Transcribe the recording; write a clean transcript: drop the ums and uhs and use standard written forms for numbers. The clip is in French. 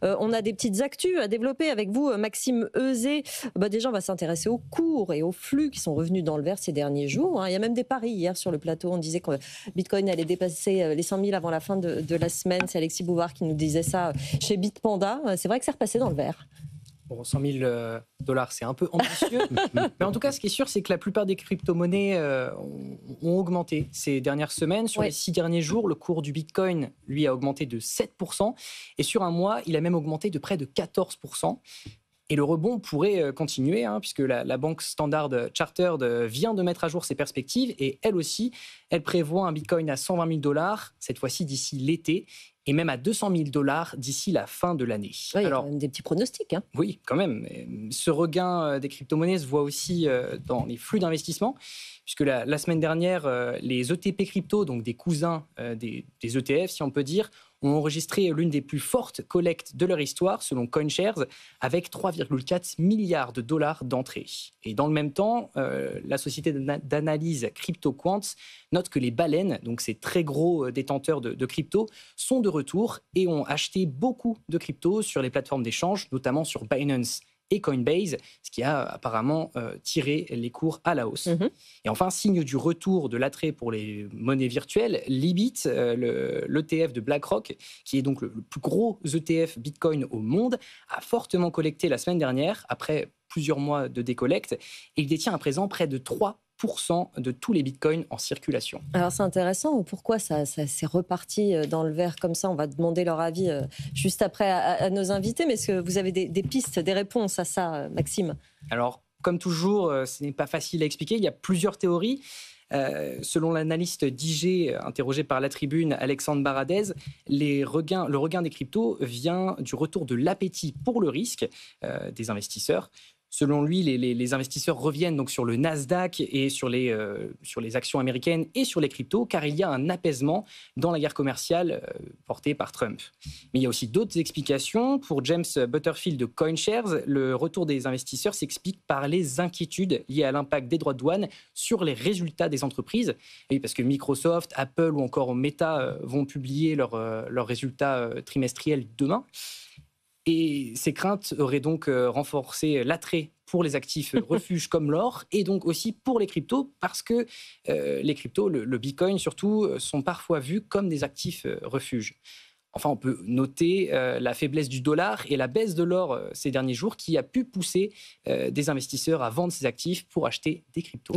On a des petites actus à développer avec vous, Maxime Euzet. Déjà, on va s'intéresser aux cours et aux flux qui sont revenus dans le vert ces derniers jours, hein. Il y a même des paris hier sur le plateau. On disait que Bitcoin allait dépasser les 100 000 avant la fin de la semaine. C'est Alexis Bouvard qui nous disait ça chez Bitpanda. C'est vrai que c'est repassé dans le vert. Bon, 100 000 dollars, c'est un peu ambitieux. Mais en tout cas, ce qui est sûr, c'est que la plupart des crypto-monnaies ont augmenté ces dernières semaines. Sur les 6 derniers jours, le cours du Bitcoin, lui, a augmenté de 7%. Et sur un mois, il a même augmenté de près de 14%. Et le rebond pourrait continuer, puisque la banque Standard Chartered vient de mettre à jour ses perspectives. Et elle aussi, elle prévoit un Bitcoin à 120 000 dollars, cette fois-ci d'ici l'été, et même à 200 000 dollars d'ici la fin de l'année. Oui, alors, il y a quand même des petits pronostics. Oui, quand même. Ce regain des crypto-monnaies se voit aussi dans les flux d'investissement, puisque la semaine dernière, les ETP crypto, donc des cousins des ETF, si on peut dire, ont enregistré l'une des plus fortes collectes de leur histoire, selon CoinShares, avec 3,4 milliards de dollars d'entrée. Et dans le même temps, la société d'analyse CryptoQuant note que les baleines, donc ces très gros détenteurs de crypto, sont de retour et ont acheté beaucoup de crypto sur les plateformes d'échange, notamment sur Binance et Coinbase, ce qui a apparemment tiré les cours à la hausse. Et enfin, signe du retour de l'attrait pour les monnaies virtuelles, Libit, l'ETF de BlackRock, qui est donc le plus gros ETF Bitcoin au monde, a fortement collecté la semaine dernière, après plusieurs mois de décollecte, et il détient à présent près de 3% de tous les bitcoins en circulation. Alors c'est intéressant, pourquoi ça s'est reparti dans le vert comme ça? On va demander leur avis juste après à nos invités, mais est-ce que vous avez des pistes, des réponses à ça, Maxime? Alors, comme toujours, ce n'est pas facile à expliquer, il y a plusieurs théories. Selon l'analyste d'IG interrogé par La Tribune, Alexandre Baradez, le regain des cryptos vient du retour de l'appétit pour le risque des investisseurs. Selon lui, les investisseurs reviennent donc sur le Nasdaq et sur les actions américaines et sur les cryptos, car il y a un apaisement dans la guerre commerciale portée par Trump. Mais il y a aussi d'autres explications. Pour James Butterfield de CoinShares, le retour des investisseurs s'explique par les inquiétudes liées à l'impact des droits de douane sur les résultats des entreprises. Et parce que Microsoft, Apple ou encore Meta vont publier leurs résultats trimestriels demain. Et ces craintes auraient donc renforcé l'attrait pour les actifs refuges comme l'or et donc aussi pour les cryptos parce que les cryptos, le Bitcoin surtout, sont parfois vus comme des actifs refuges. Enfin, on peut noter la faiblesse du dollar et la baisse de l'or ces derniers jours qui a pu pousser des investisseurs à vendre ces actifs pour acheter des cryptos.